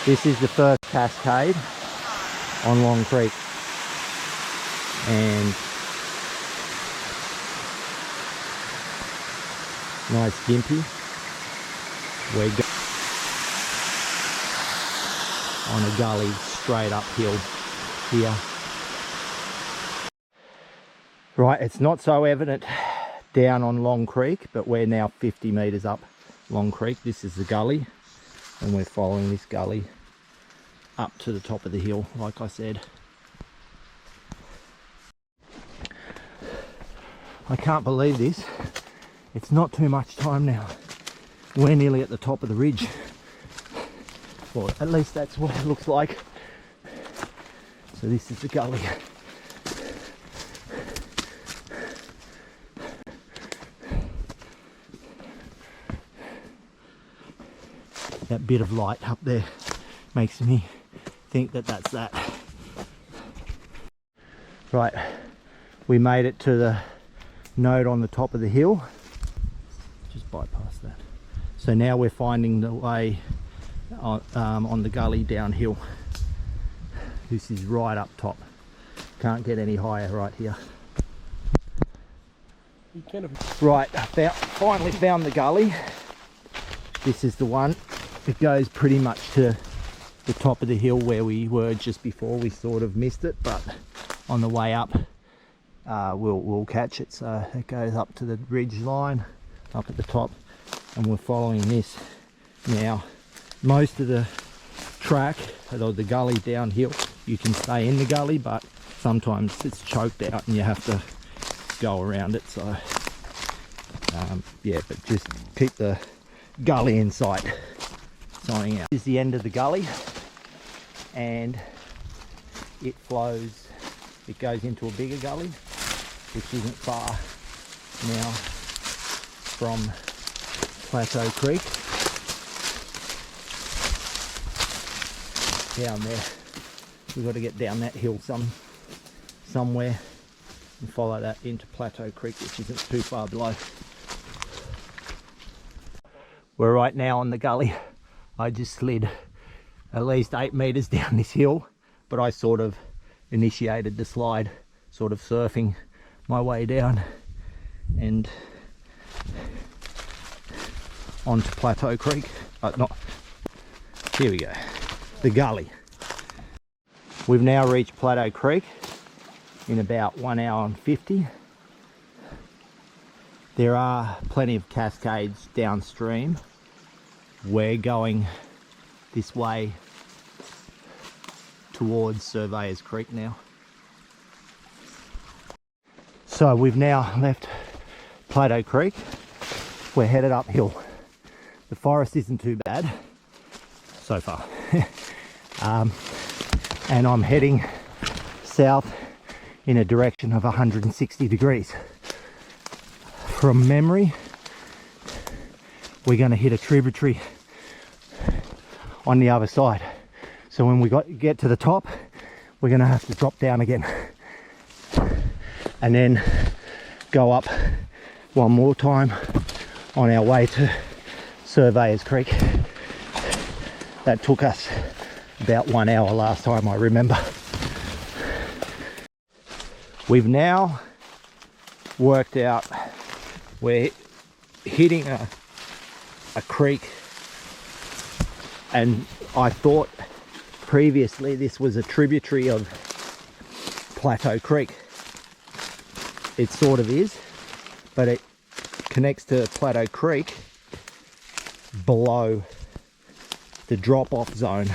This is the first cascade on Long Creek, and nice gimpy. We're on a gully straight uphill here. Right, it's not so evident down on Long Creek, but we're now 50 metres up Long Creek. This is the gully, and we're following this gully up to the top of the hill, like I said. I can't believe this. It's not too much time now. We're nearly at the top of the ridge. Well, at least that's what it looks like. So this is the gully. That bit of light up there makes me think that that's that. Right, we made it to the node on the top of the hill. Just bypass that. So now we're finding the way on the gully downhill. This is right up top. Can't get any higher right here. Right, I finally found the gully. This is the one. It goes pretty much to the top of the hill where we were just before. We sort of missed it, but on the way up we'll catch it. So it goes up to the ridge line up at the top, and we're following this now. Most of the track, or the gully downhill, you can stay in the gully, but sometimes it's choked out and you have to go around it. So yeah, but just keep the gully in sight. Signing out. This is the end of the gully, and it flows, it goes into a bigger gully which isn't far now from Plateau Creek. Down there, we've got to get down that hill somewhere and follow that into Plateau Creek, which isn't too far below. We're right now on the gully. I just slid at least 8 meters down this hill, but I sort of initiated the slide, sort of surfing my way down and onto Plateau Creek. Here we go, the gully. We've now reached Plateau Creek in about 1 hour and 50. There are plenty of cascades downstream. We're going this way towards Surveyors Creek now. So we've now left Plateau Creek. We're headed uphill. The forest isn't too bad so far. And I'm heading south in a direction of 160 degrees. From memory, we're going to hit a tributary on the other side. So when we get to the top, we're going to have to drop down again and then go up one more time on our way to Surveyors Creek. That took us about 1 hour last time, I remember. We've now worked out we're hitting a creek, and I thought previously this was a tributary of Plateau Creek. It sort of is, but it connects to Plateau Creek below the drop-off zone.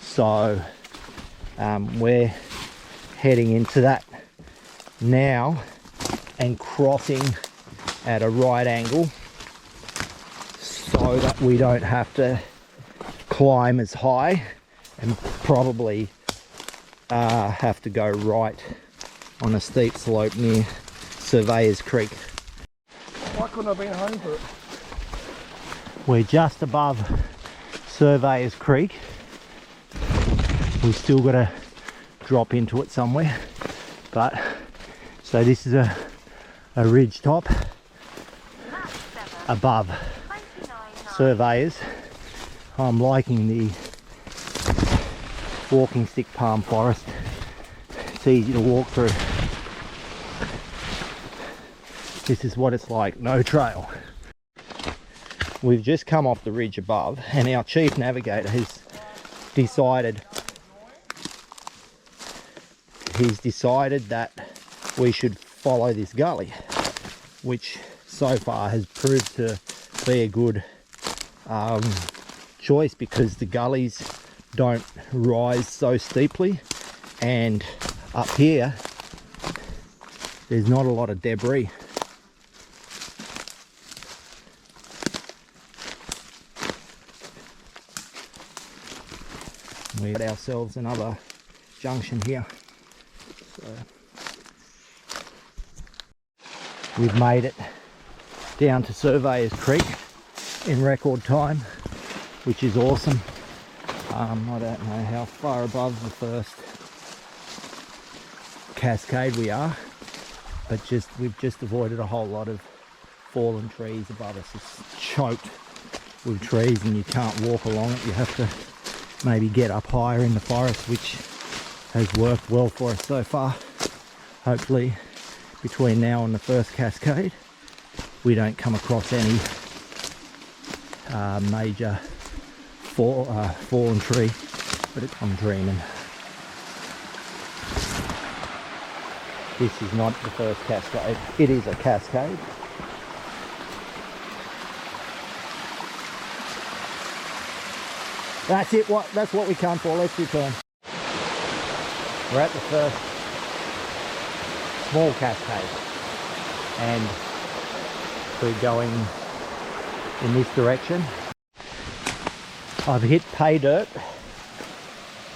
So we're heading into that now and crossing at a right angle so that we don't have to climb as high and probably have to go right on a steep slope near Surveyors Creek. Why couldn't I have been home for it? We're just above Surveyors Creek. We've still got to drop into it somewhere, but so this is a ridge top above Surveyors. I'm liking the walking stick palm forest. It's easy to walk through. This is what it's like, no trail. We've just come off the ridge above and our chief navigator has decided that we should follow this gully, which so far has proved to be a good choice because the gullies don't rise so steeply, and up here there's not a lot of debris. We got ourselves another junction here. So we've made it down to Surveyors Creek in record time, which is awesome. I don't know how far above the first cascade we are, but we've just avoided a whole lot of fallen trees above us. It's choked with trees and you can't walk along it. You have to maybe get up higher in the forest, which has worked well for us so far. Hopefully between now and the first cascade we don't come across any major fallen tree, but I'm dreaming. This is not the first cascade. It is a cascade. That's it. That's what we come for. Let's return. We're at the first small cascade, and we're going in this direction. I've hit paydirt.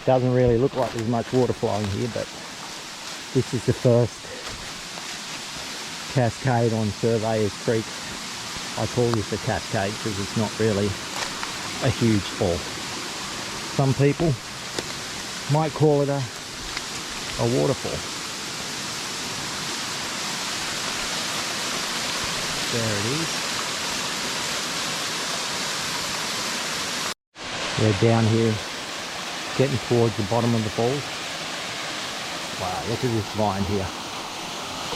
Doesn't really look like there's much water flowing here, but this is the first cascade on Surveyors Creek. I call this a cascade because it's not really a huge fall. Some people might call it a waterfall. There it is. We're down here getting towards the bottom of the falls. Wow, look at this vine here.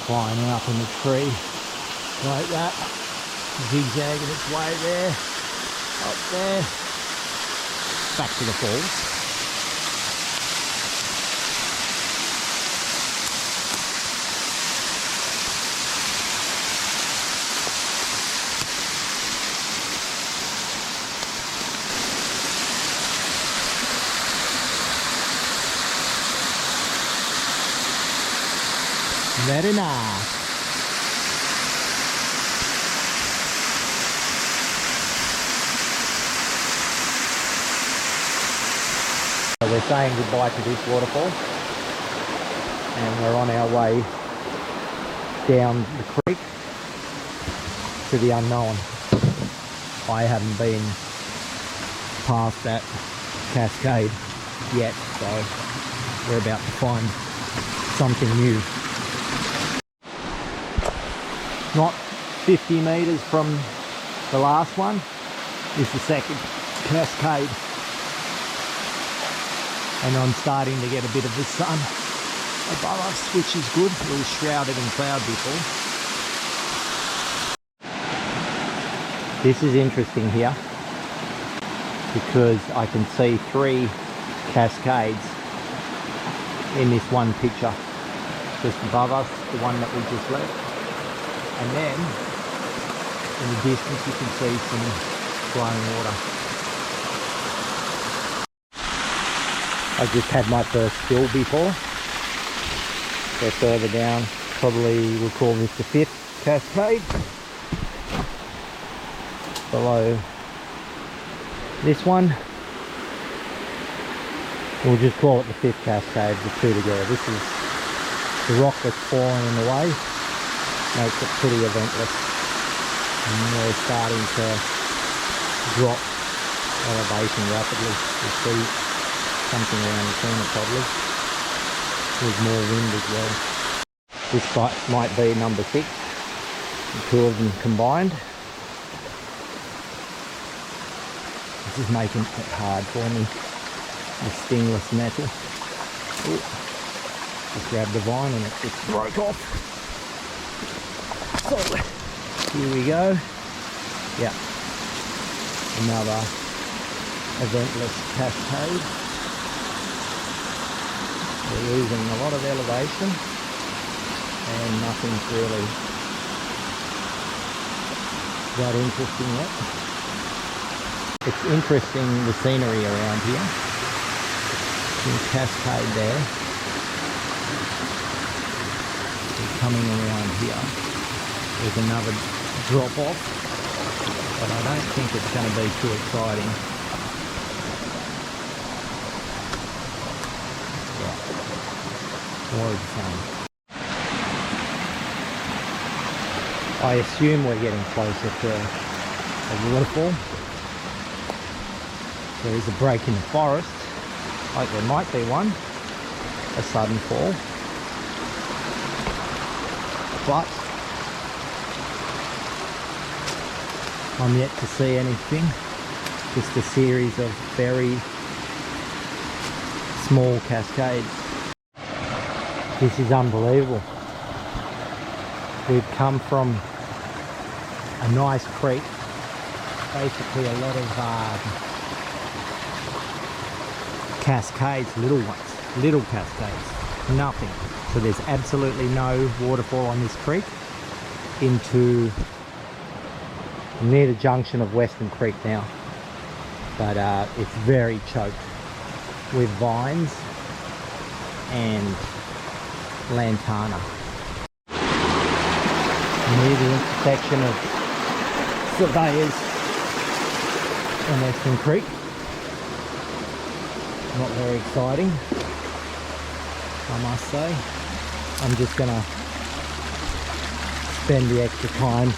Climbing up in the tree like that. Zigzagging its way there. Up there. Back to the falls. Very nice. So we're saying goodbye to this waterfall and we're on our way down the creek to the unknown. I haven't been past that cascade yet, so we're about to find something new. Not 50 metres from the last one is the second cascade, and I'm starting to get a bit of the sun above us, which is good. It was shrouded in cloud before. This is interesting here because I can see 3 cascades in this one picture. Just above us, the one that we just left. And then, in the distance, you can see some flowing water. I just had my first spill before. So further down, probably we'll call this the 5th cascade. Below this one, we'll just call it the 5th cascade, the 2 together. This is the rock that's falling in the way. Makes it pretty eventless, and we're starting to drop elevation rapidly. We'll see something around the corner probably, with more wind as well. This might be number 6, the 2 of them combined. This is making it hard for me. The stingless metal. Ooh. Just grabbed the vine and it just broke off. So here we go. Yeah. Another eventless cascade. We're losing a lot of elevation and nothing's really that interesting yet. It's interesting the scenery around here. The cascade there. We're coming around here. There's another drop off, but I don't think it's going to be too exciting. Yeah. More of the same. I assume we're getting closer to a waterfall. There is a break in the forest, like there might be one, a sudden fall. But I'm yet to see anything, just a series of very small cascades. This is unbelievable. We've come from a nice creek, basically a lot of cascades, little ones, little cascades, nothing. So there's absolutely no waterfall on this creek into near the junction of Western Creek now. But it's very choked with vines and lantana. Near the intersection of Surveyors and Western Creek. Not very exciting, I must say. I'm just gonna spend the extra time,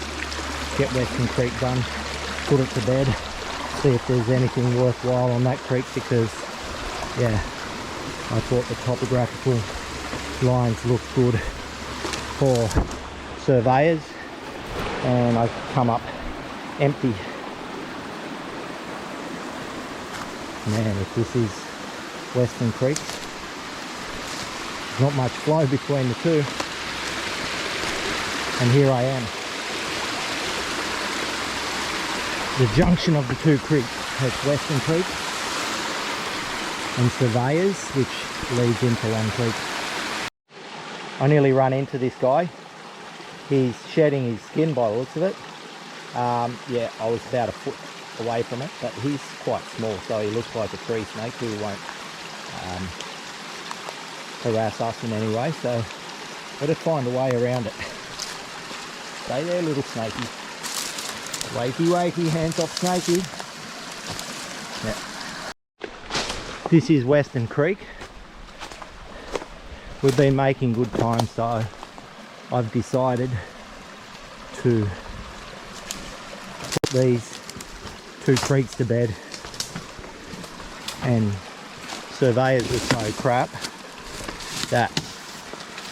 get Western Creek done, put it to bed, see if there's anything worthwhile on that creek, because yeah, I thought the topographical lines looked good for Surveyors and I've come up empty. Man, if this is Western Creek, not much flow between the two, and here I am, the junction of the two creeks. It's Western Creek and Surveyors, which leads into Long Creek. I nearly run into this guy. He's shedding his skin by the looks of it. Yeah, I was about a foot away from it, but he's quite small, so he looks like a tree snake who won't harass us in any way, so better find a way around it. Stay there, little snakey. Wakey wakey, hands off snakey. Yeah. This is Western Creek. We've been making good time, so I've decided to put these two creeks to bed, and Surveyors was so crap that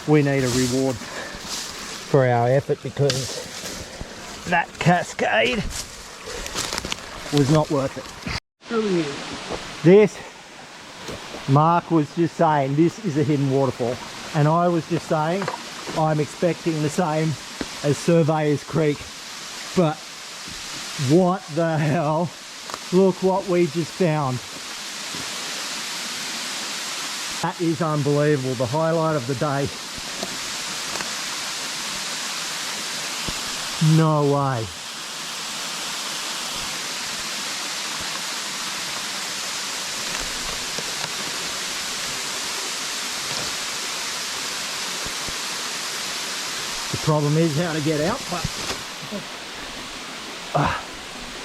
we need a reward for our effort, because that cascade was not worth it. This, Mark was just saying, this is a hidden waterfall, and I was just saying I'm expecting the same as Surveyors Creek, but what the hell, look what we just found. That is unbelievable, the highlight of the day. No way. The problem is how to get out, but I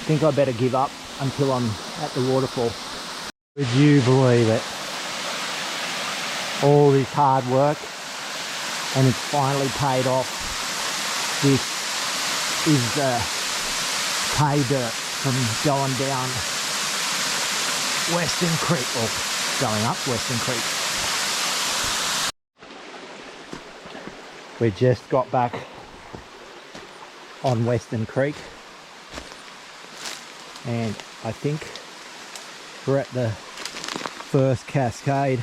think I better give up until I'm at the waterfall. Would you believe it? All this hard work and it's finally paid off. This is the pay dirt from going down Western Creek, or going up Western Creek. We just got back on Western Creek, and I think We're at the first cascade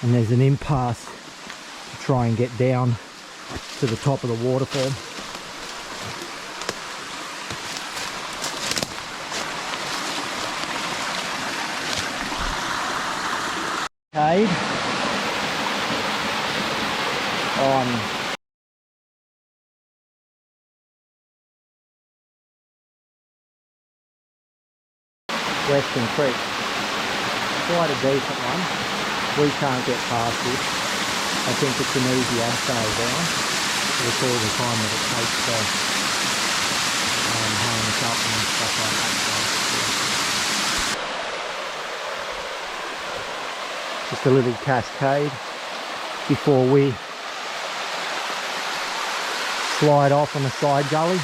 and there's an impasse to try and get down to the top of the waterfall. Cascade on Western Creek. Quite a decent one. We can't get past this. I think it's an easy assail down. With all the time that it takes to harness up and stuff like that. So, yeah. Just a little cascade before we slide off on a side gully.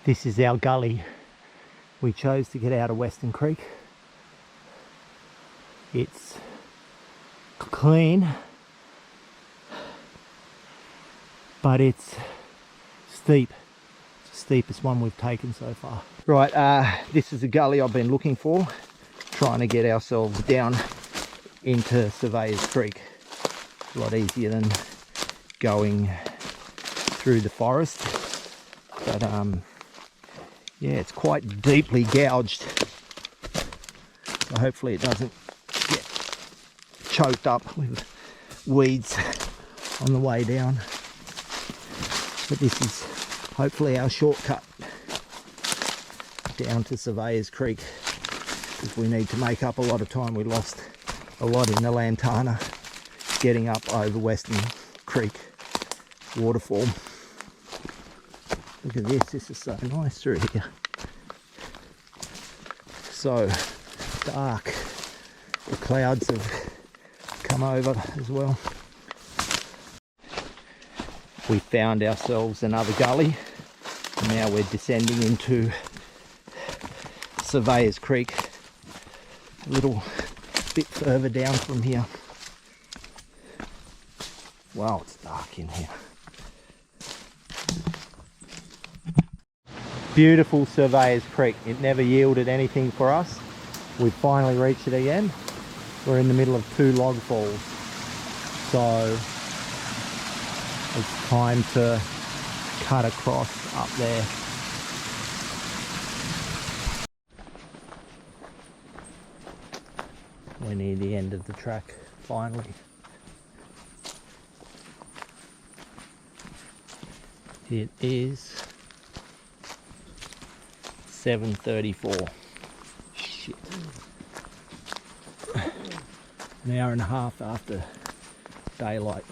This is our gully. We chose to get out of Western Creek. It's clean, but it's steep. It's the steepest one we've taken so far. Right, this is the gully I've been looking for, trying to get ourselves down into Surveyors Creek. A lot easier than going through the forest, but yeah, it's quite deeply gouged, so hopefully it doesn't get choked up with weeds on the way down. But this is hopefully our shortcut down to Surveyors Creek, because we need to make up a lot of time. We lost a lot in the Lantana getting up over Western Creek waterfall. Look at this is so nice through here. So dark. The clouds have come over as well. We found ourselves another gully. And now we're descending into Surveyors Creek, a little bit further down from here. Wow, it's dark in here. Beautiful Surveyors Creek. It never yielded anything for us. We've finally reached it again. We're in the middle of two log falls, so it's time to cut across up there. We're near the end of the track finally. It is 7:34. Shit. An hour and a half after daylight.